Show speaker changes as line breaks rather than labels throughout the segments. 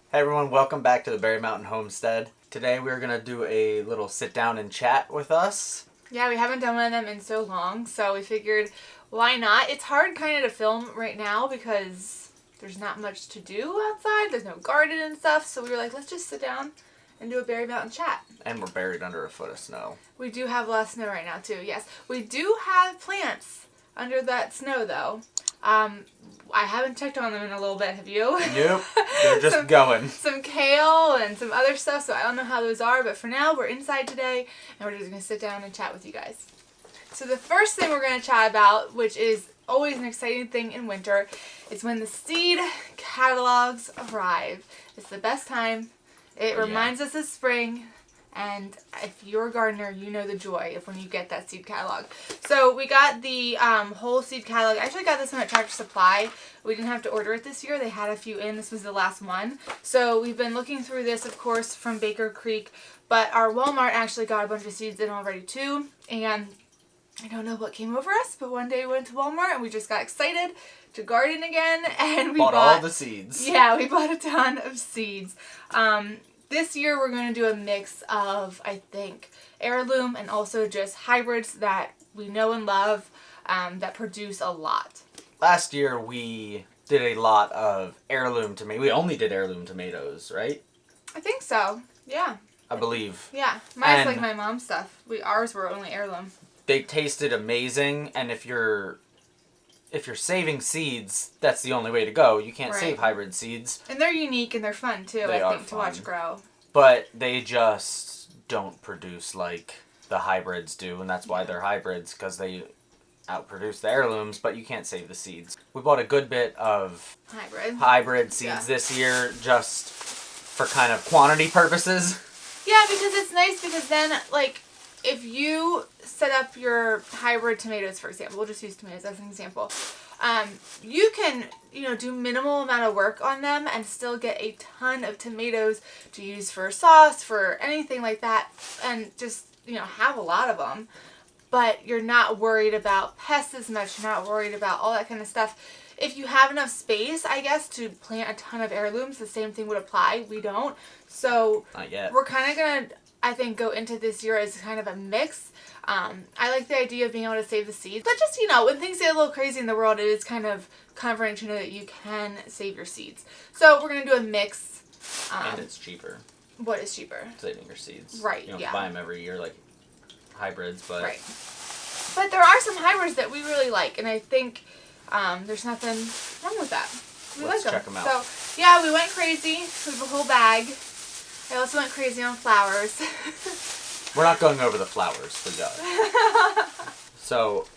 Hey everyone, welcome back to the Berry Mountain Homestead. Today we're going to do a little sit down and chat with us.
Yeah, we haven't done one of them in so long, so we figured why not? It's hard kind of to film right now because there's not much to do outside. There's no garden and stuff, so we were like, let's just sit down and do a Berry Mountain chat.
And we're buried under a foot of snow.
We do have a lot of snow right now too, yes. We do have plants under that snow though. I haven't checked on them in a little bit, have you?
Nope, they're just going.
Some kale and some other stuff, so I don't know how those are, but for now we're inside today and we're just going to sit down and chat with you guys. So the first thing we're going to chat about, which is always an exciting thing in winter, is when the seed catalogs arrive. It's the best time. It reminds us of spring. And if you're a gardener, you know the joy of when you get that seed catalog. So we got the whole seed catalog. I actually got this one at Tractor Supply. We didn't have to order it this year. They had a few in. This was the last one. So we've been looking through this, of course, from Baker Creek. But our Walmart actually got a bunch of seeds in already too. And I don't know what came over us, but one day we went to Walmart and we just got excited to garden again. And we bought
all the seeds.
Yeah, we bought a ton of seeds. This year we're going to do a mix of, I think, heirloom and also just hybrids that we know and love that produce a lot.
Last year we did a lot of heirloom tomatoes. We only did heirloom tomatoes, right?
I think so, yeah.
I believe.
Yeah, mine's like my mom's stuff. Ours were only heirloom.
They tasted amazing, and if you're saving seeds, that's the only way to go. You can't save hybrid seeds.
And they're unique and they're fun too, I think, to watch grow.
But they just don't produce like the hybrids do, and that's why they're hybrids, because they outproduce the heirlooms, but you can't save the seeds. We bought a good bit of hybrid seeds this year just for kind of quantity purposes.
Yeah, because it's nice because then, like, if you set up your hybrid tomatoes, for example, we'll just use tomatoes as an example, you can, do minimal amount of work on them and still get a ton of tomatoes to use for sauce, for anything like that, and just, have a lot of them. But you're not worried about pests as much, you're not worried about all that kind of stuff. If you have enough space, I guess, to plant a ton of heirlooms, the same thing would apply. We don't. So
not yet.
We're kind of going to, I think, go into this year as kind of a mix. I like the idea of being able to save the seeds. But just, when things get a little crazy in the world, it is kind of comforting to know that you can save your seeds. So we're going to do a mix.
And it's cheaper.
What is cheaper?
Saving your seeds.
Right,
You don't have to buy them every year like hybrids, but...
Right. But there are some hybrids that we really like, and I think there's nothing wrong with that.
Let's check them out.
So, yeah, we went crazy. We have a whole bag. I also went crazy on flowers.
We're not going over the flowers for God. So,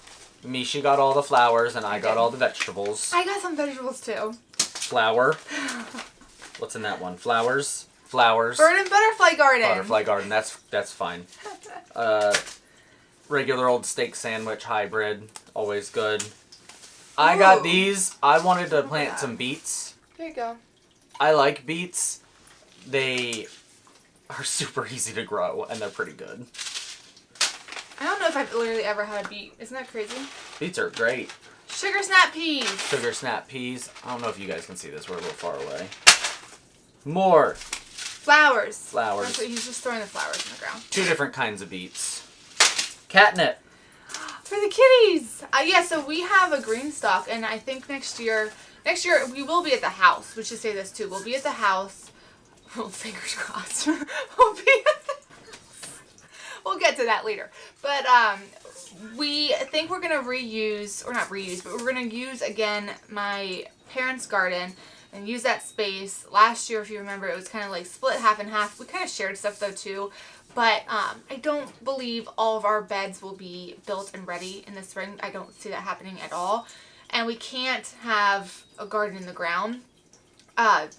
Misha got all the flowers, and I got all the vegetables.
I got some vegetables, too.
Flower. What's in that one? Flowers. Flowers.
Bird and butterfly garden.
Butterfly garden. That's fine. Regular old steak sandwich hybrid. Always good. I got these. I wanted to plant some beets.
There you go.
I like beets. They are super easy to grow, and they're pretty good.
I don't know if I've literally ever had a beet. Isn't that crazy?
Beets are great.
Sugar snap peas.
Sugar snap peas. I don't know if you guys can see this. We're a little far away. More.
Flowers.
Flowers.
That's what he's just throwing the flowers in the ground.
2 different kinds of beets. Catnip.
For the kitties. Yeah, so we have a green stalk, and I think next year we will be at the house. We should say this too. We'll be at the house. Well, fingers crossed. We'll be at the house. We'll get to that later. But we think we're going to reuse, or not reuse, but we're going to use again my parents' garden and use that space. Last year, if you remember, it was kind of like split half and half. We kind of shared stuff though too. But I don't believe all of our beds will be built and ready in the spring. I don't see that happening at all. And we can't have a garden in the ground.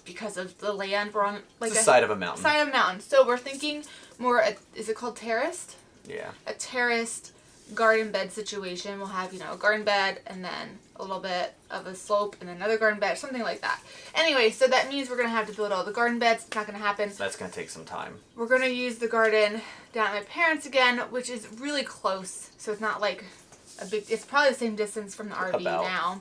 Because of the land, we're on like
the side of a mountain.
Side of a mountain. So we're thinking more. Is it called terraced?
Yeah.
A terraced garden bed situation. We'll have a garden bed and then a little bit of a slope and another garden bed, something like that. Anyway, so that means we're gonna have to build all the garden beds. It's not gonna happen.
That's gonna take some time.
We're gonna use the garden down at my parents' again, which is really close. So it's not like a big. It's probably the same distance from the RV now.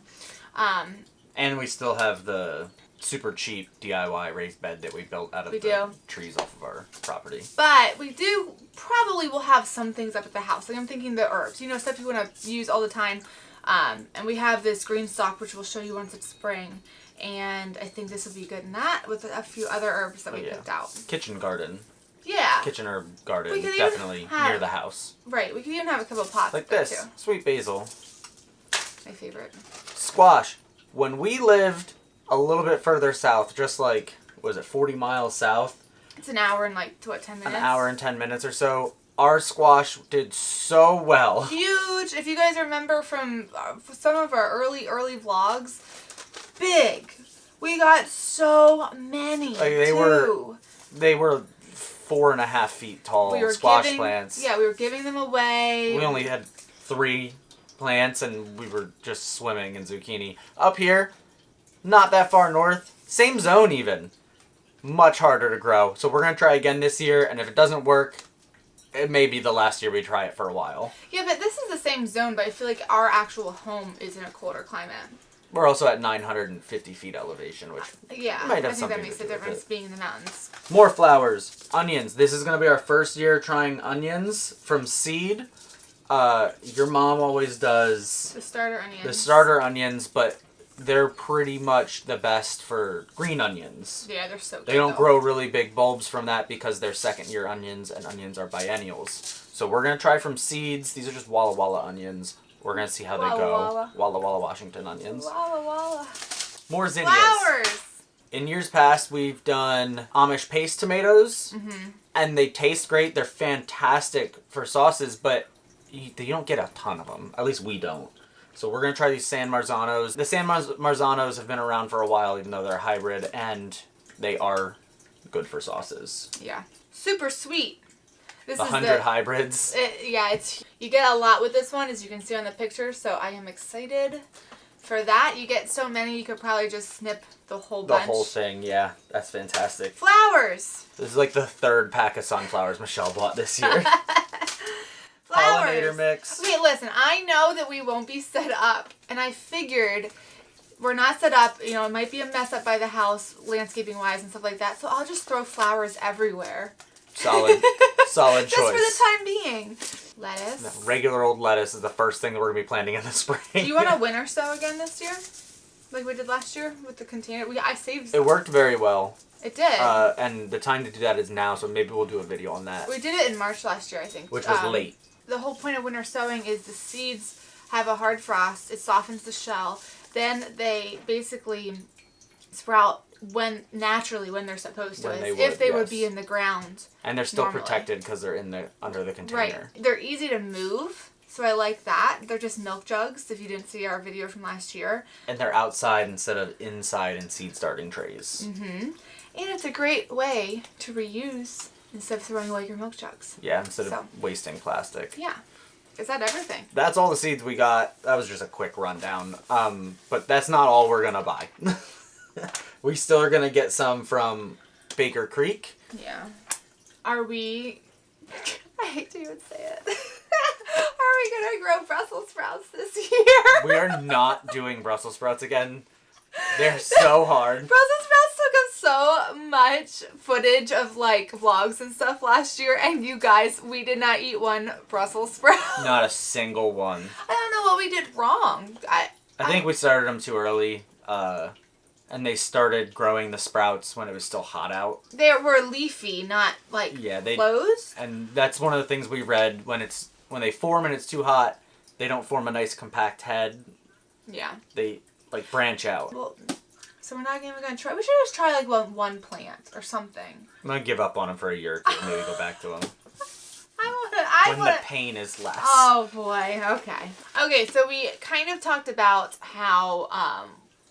And we still have the super cheap DIY raised bed that we built out of trees off of our property.
But we do probably will have some things up at the house. Like I'm thinking the herbs, stuff you want to use all the time. And we have this green stalk, which we'll show you once it's spring. And I think this will be good in that with a few other herbs that we picked out.
Kitchen garden.
Yeah.
Kitchen herb garden, definitely near the house.
Right. We could even have a couple of pots
like this. Too. Sweet basil.
My favorite.
Squash. When we lived a little bit further south, just like, 40 miles south?
It's an hour and 10 minutes?
An hour and 10 minutes or so. Our squash did so well.
Huge. If you guys remember from some of our early vlogs, big. We got so many.
They were 4.5 feet tall squash plants.
Yeah, we were giving them away.
We only had 3 plants and we were just swimming in zucchini. Up here, not that far north, same zone even. Much harder to grow. So we're going to try again this year, and if it doesn't work, it may be the last year we try it for a while.
Yeah, but this is the same zone, but I feel like our actual home is in a colder climate.
We're also at 950 feet elevation, which might have something to do with it. I think that makes a difference
being in the mountains.
More flowers. Onions. This is going to be our first year trying onions from seed. Your mom always does
the starter onions.
The starter onions, but they're pretty much the best for green onions.
Yeah, they're so good.
They don't grow really big bulbs from that because they're second-year onions, and onions are biennials. So we're going to try from seeds. These are just Walla Walla onions. We're going to see how they go. Walla Walla Washington onions.
Walla Walla.
More zinnias.
Flowers!
In years past, we've done Amish paste tomatoes, and they taste great. They're fantastic for sauces, but you don't get a ton of them. At least we don't. So we're going to try these San Marzanos. The San Marzanos have been around for a while, even though they're hybrid, and they are good for sauces.
Yeah. Super sweet. This
100 hybrids.
You get a lot with this one, as you can see on the picture, so I am excited for that. You get so many, you could probably just snip the whole bunch.
The whole thing, yeah. That's fantastic.
Flowers!
This is like the 3rd pack of sunflowers Michelle bought this year.
Flowers.
Pollinator mix.
Wait, listen, I know that we won't be set up, and I figured we're not set up, it might be a mess up by the house, landscaping-wise and stuff like that, so I'll just throw flowers everywhere.
Solid choice.
Just for the time being. Lettuce.
No, regular old lettuce is the first thing that we're going to be planting in the spring.
Do you want to winter sow again this year? Like we did last year with the container? I saved...
It worked very well.
It did.
And the time to do that is now, so maybe we'll do a video on that.
We did it in March last year, I think.
Which was late.
The whole point of winter sowing is the seeds have a hard frost. It softens the shell. Then they basically sprout naturally when they're supposed to. If they would be in the ground.
And they're still protected because they're under the container.
Right. They're easy to move. So I like that. They're just milk jugs, if you didn't see our video from last year.
And they're outside instead of inside in seed starting trays.
And it's a great way to reuse instead of throwing away your milk jugs.
Yeah, instead of wasting plastic.
Yeah. Is that everything?
That's all the seeds we got. That was just a quick rundown. But that's not all we're going to buy. We still are going to get some from Baker Creek.
Yeah. Are we... I hate to even say it. Are we going to grow Brussels sprouts this year?
We are not doing Brussels sprouts again. They're so hard.
Brussels sprouts took us so much footage of vlogs and stuff last year, and you guys, we did not eat one Brussels sprout.
Not a single one.
I don't know what we did wrong.
I think we started them too early, and they started growing the sprouts when it was still hot out.
They were leafy, not closed.
And that's one of the things we read when they form and it's too hot, they don't form a nice compact head.
Yeah.
They branch out.
Well, so we're not even going to try. We should just try one plant or something.
I'm going to give up on them for a year or two, maybe go back to them.
When
the pain is less.
Oh boy, okay. Okay, so we kind of talked about how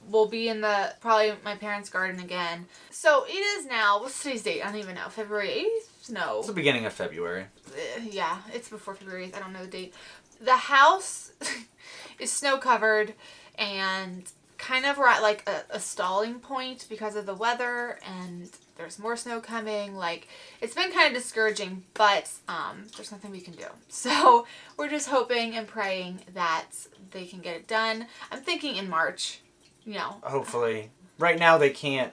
we'll be in probably my parents' garden again. So it is now, what's today's date? I don't even know. February 8th? No.
It's the beginning of February.
Yeah, it's before February 8th. I don't know the date. The house is snow covered and kind of we're at a stalling point because of the weather, and there's more snow coming. It's been kind of discouraging, but there's nothing we can do. So we're just hoping and praying that they can get it done. I'm thinking in March,
Hopefully. right now they can't.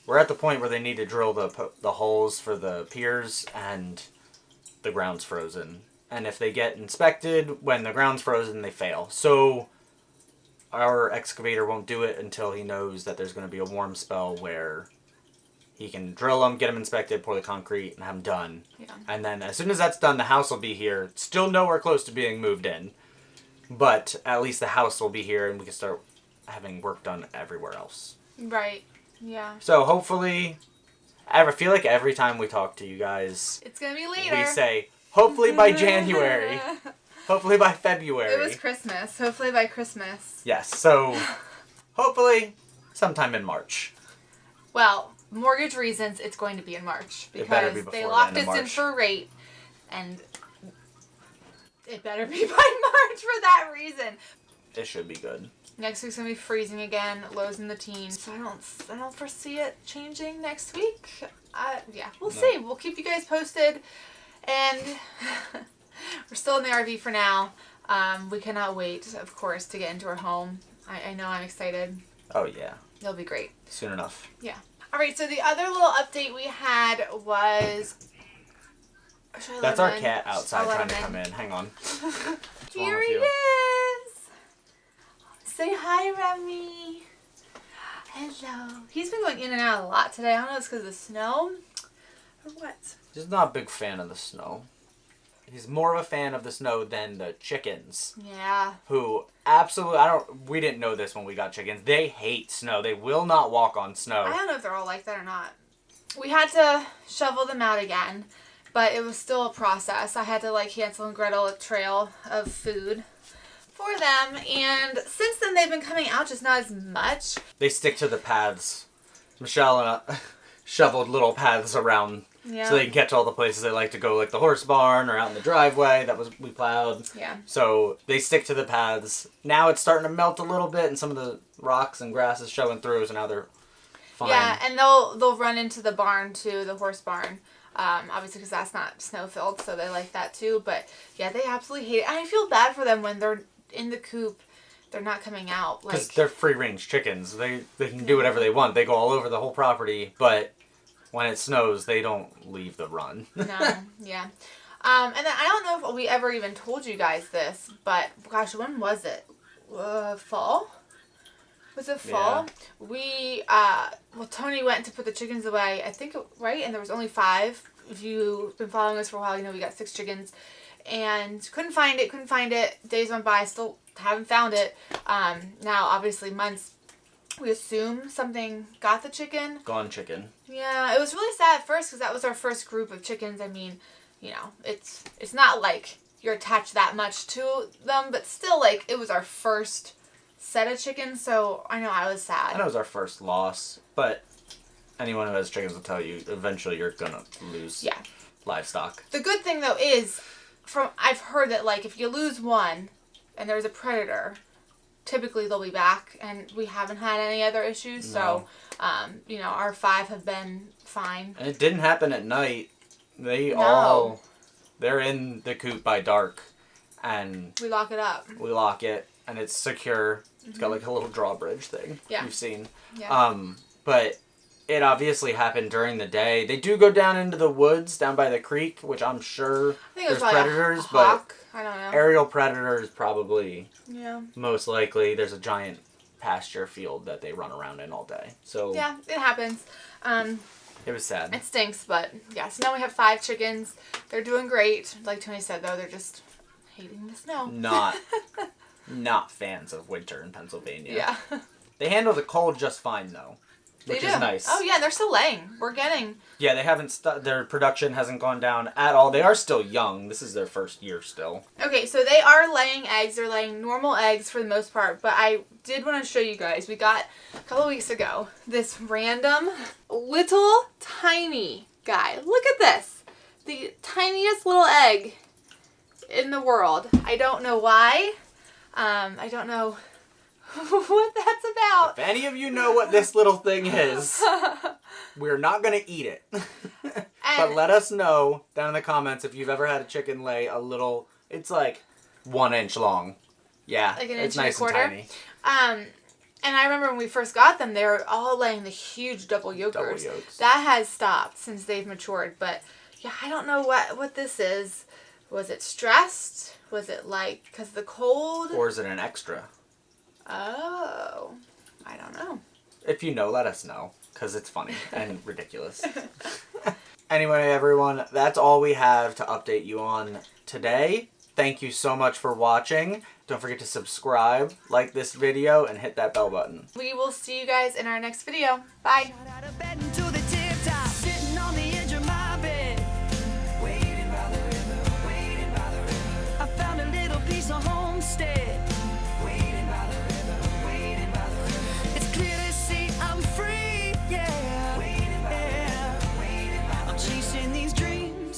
We're at the point where they need to drill the holes for the piers, and the ground's frozen. And if they get inspected when the ground's frozen, they fail. So our excavator won't do it until he knows that there's going to be a warm spell where he can drill them, get them inspected, pour the concrete, and have them done.
Yeah.
And then as soon as that's done, the house will be here. Still nowhere close to being moved in. But at least the house will be here, and we can start having work done everywhere else.
Right. Yeah.
So hopefully, I feel like every time we talk to you guys,
it's going to be later.
we say, hopefully by January. Hopefully by February.
It was Christmas. Hopefully by Christmas.
Yes. So hopefully sometime in March.
Well, mortgage reasons, it's going to be in March.
It better be
Because
before
they
the
locked
end of
us in
March.
for a rate. And it better be by March for that reason.
It should be good.
Next week's gonna be freezing again, lows in the teens. So I don't foresee it changing next week. Yeah, we'll see. We'll keep you guys posted, and we're still in the RV for now. We cannot wait, of course, to get into our home. I know I'm excited.
Oh yeah.
It'll be great.
Soon enough.
Yeah. All right. So the other little update we had was.
That's our cat outside trying to come in. Hang on.
Here he is. Say hi, Remy. Hello. He's been going in and out a lot today. I don't know if it's because of the snow or what.
He's not a big fan of the snow. He's more of a fan of the snow than the chickens.
Yeah.
Who absolutely, we didn't know this when we got chickens. They hate snow. They will not walk on snow.
I don't know if they're all like that or not. We had to shovel them out again, but it was still a process. I had to Hansel and Gretel a trail of food for them, and since then they've been coming out, just not as much.
They stick to the paths. Michelle and I shoveled little paths around so they can get to all the places they like to go, like the horse barn or out in the driveway we plowed.
Yeah.
So they stick to the paths. Now it's starting to melt a little bit, and some of the rocks and grass is showing through, so now they're fine.
Yeah, and they'll run into the barn too, the horse barn. Obviously because that's not snow filled, so they like that too. But yeah, they absolutely hate it. And I feel bad for them when they're in the coop. They're not coming out.
Because they're free-range chickens. They can do whatever they want. They go all over the whole property, but when it snows, they don't leave the run.
No, yeah. And then I don't know if we ever even told you guys this, but gosh, when was it? Fall? Was it fall? Yeah. Tony went to put the chickens away, I think, right? And there was only 5. If you've been following us for a while, you know we got 6 chickens. And couldn't find it. Days went by, still haven't found it. Now, obviously, months, we assume something got the chicken.
Gone chicken.
Yeah, it was really sad at first because that was our first group of chickens. I mean, you know, it's not like you're attached that much to them, but still, it was our first set of chickens, so I know I was sad.
I know it was our first loss, but anyone who has chickens will tell you eventually you're gonna lose livestock.
The good thing though is, I've heard that if you lose one and there's a predator, typically they'll be back, and we haven't had any other issues. No. So, our 5 have been fine. And
it didn't happen at night. They're in the coop by dark, and
we lock it up.
We lock it, and it's secure. It's got a little drawbridge thing.
Yeah.
You've seen.
Yeah.
But it obviously happened during the day. They do go down into the woods down by the creek, which I'm sure there's predators,
a hawk. I don't know.
Aerial predators probably.
Yeah.
Most likely, there's a giant pasture field that they run around in all day. So
yeah, it happens.
It was sad.
It stinks, but yeah. So now we have 5 chickens. They're doing great. Like Tony said, though, they're just hating the snow.
Not fans of winter in Pennsylvania.
Yeah.
They handle the cold just fine, though. Which is nice.
Oh, yeah, they're still laying. We're getting...
Yeah, they haven't... their production hasn't gone down at all. They are still young. This is their first year still.
Okay, so they are laying eggs. They're laying normal eggs for the most part. But I did want to show you guys. We got, a couple weeks ago, this random little tiny guy. Look at this. The tiniest little egg in the world. I don't know why. I don't know what that's about.
If any of you know what this little thing is, we're not going to eat it. But let us know down in the comments if you've ever had a chicken lay a little... It's 1 inch long. Yeah,
like an
it's
inch
nice
and a quarter.
and tiny.
And I remember when we first got them, they were all laying the huge double yolkers.
Double yolks.
That has stopped since they've matured. But yeah, I don't know what this is. Was it stressed? Was it like because of the cold?
Or is it an extra?
Oh, I don't know.
If you know, let us know, because it's funny and ridiculous. Anyway, everyone, that's all we have to update you on today. Thank you so much for watching. Don't forget to subscribe, like this video, and hit that bell button.
We will see you guys in our next video. Bye.